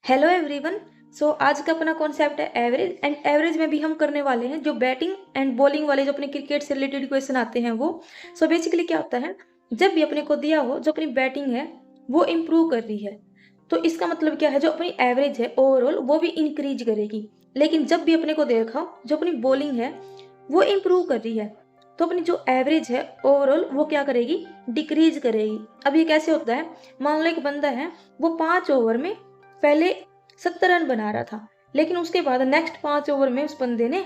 Hello everyone. सो आज का अपना कॉन्सेप्ट है एवरेज, एंड एवरेज में भी हम करने वाले हैं जो बैटिंग एंड बॉलिंग वाले जो अपने क्रिकेट से रिलेटेड क्वेश्चन आते हैं वो। सो बेसिकली क्या होता है, जब भी अपने को दिया हो जो अपनी बैटिंग है वो इम्प्रूव कर रही है तो इसका मतलब क्या है, जो अपनी एवरेज है ओवरऑल वो भी इंक्रीज करेगी। लेकिन जब भी अपने को देखा हो जो अपनी बॉलिंग है वो इम्प्रूव कर रही है तो अपनी जो एवरेज है ओवरऑल वो क्या करेगी, डिक्रीज करेगी। अब ये कैसे होता है, मान लो एक बंदा है वो 5 ओवर में पहले 70 रन बना रहा था, लेकिन उसके बाद नेक्स्ट 5 ओवर में उस बंदे ने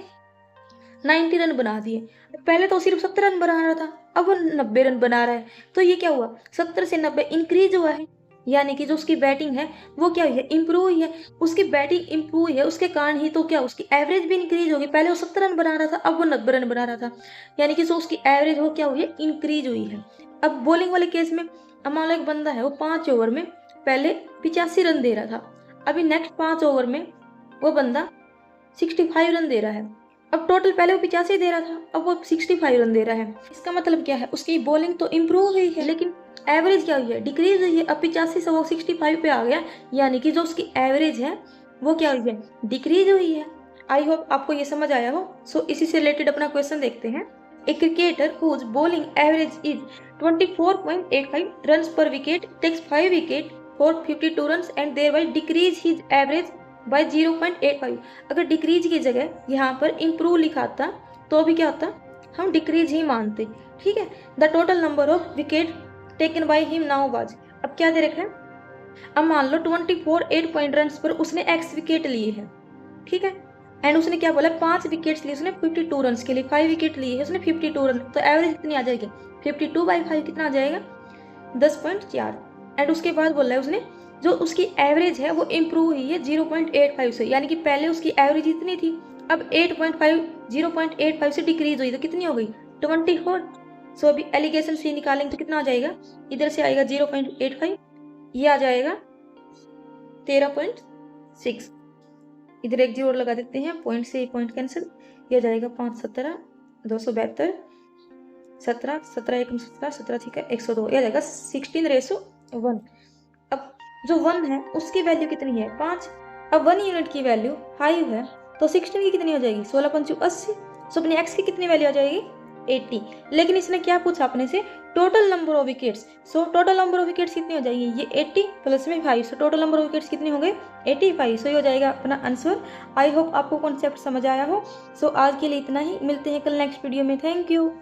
90 रन बना दिए। पहले तो सिर्फ 70 रन बना रहा था, अब वो 90 रन बना रहा है। तो ये क्या हुआ, 70 से 90 इंक्रीज हुआ है, यानी कि जो उसकी बैटिंग है वो क्या हुई है, इंप्रूव हुई है। उसकी बैटिंग इंप्रूव हुई है, उसके कारण ही तो क्या उसकी एवरेज भी इंक्रीज होगी। पहले वो 70 रन बना रहा था, अब वो 90 रन बना रहा था, यानी कि जो उसकी एवरेज वो क्या हुई है, इंक्रीज हुई है। अब बॉलिंग वाले केस में अब मान लो एक बंदा है वो 5 ओवर में पहले 85 रन दे रहा था, अभी नेक्स्ट 5 ओवर में वो बंदा 65 रन दे रहा है। अब टोटल पहले वो 85 दे रहा था, अब वो 65 रन दे रहा है। इसका मतलब क्या है, उसकी बॉलिंग तो इम्प्रूव हुई है लेकिन एवरेज क्या हुई है, डिक्रीज हुई है। अब 85 से वो 65 पे आ गया, यानी कि जो उसकी एवरेज है वो क्या हुई है, डिक्रीज हुई है। आई होप आपको ये समझ आया हो। सो इसी से रिलेटेड अपना क्वेश्चन देखते हैं। A cricketer whose bowling average is 24.85 run per wicket takes 5 wicket for 52 run and thereby decrease his average by 0.85। अगर डिक्रीज की जगह यहाँ पर इम्प्रूव लिखा था तो भी क्या होता, हम डिक्रीज ही मानते। ठीक है। The total number of wicket taken by him now was, अब क्या दे रखा है, अब मान लो 24 8 पॉइंट रन पर उसने एक्स विकेट लिए हैं। ठीक है। एंड उसने क्या बोला, 5 विकेट्स लिए उसने 52 रन के लिए, 5 विकेट लिए है उसने 52 रन, तो एवरेज कितनी आ जाएगी, 52/5 कितना आ जाएगा, 10.4। एंड उसके बाद बोला है उसने जो उसकी एवरेज है वो इम्प्रूव हुई है 0.85 से, यानी कि पहले उसकी एवरेज इतनी थी, अब 8.5 0.85 से डिक्रीज हुई तो कितनी हो गई, 24। सो अभी एलिगेशन से निकालेंगे तो कितना आ जाएगा, इधर से आएगा 0.85, ये आ जाएगा 13.6, इधर एक जीरो लगा देते हैं, पॉइंट से पॉइंट कैंसिल, ये आ जाएगा 5 17 272 17 17 1 17 17 ठीक है 102, ये आ जाएगा 16:1। अब जो 1 है उसकी वैल्यू कितनी है, 5। अब 1 यूनिट की वैल्यू 5 है तो 16 की कितनी हो जाएगी, 16×5 80। सो अपनी x की कितनी वैल्यू आ जाएगी, 80। लेकिन इसने क्या पूछा अपने से, total number of wickets. So total number of wickets कितनी हो जाएगी, ये 80 प्लस में 5, so total number of wickets कितने हो गए, 85। सो ये हो जाएगा अपना आंसर। आई होप आपको कॉन्सेप्ट समझ आया हो। सो आज के लिए इतना ही, मिलते हैं कल नेक्स्ट वीडियो में। Thank you.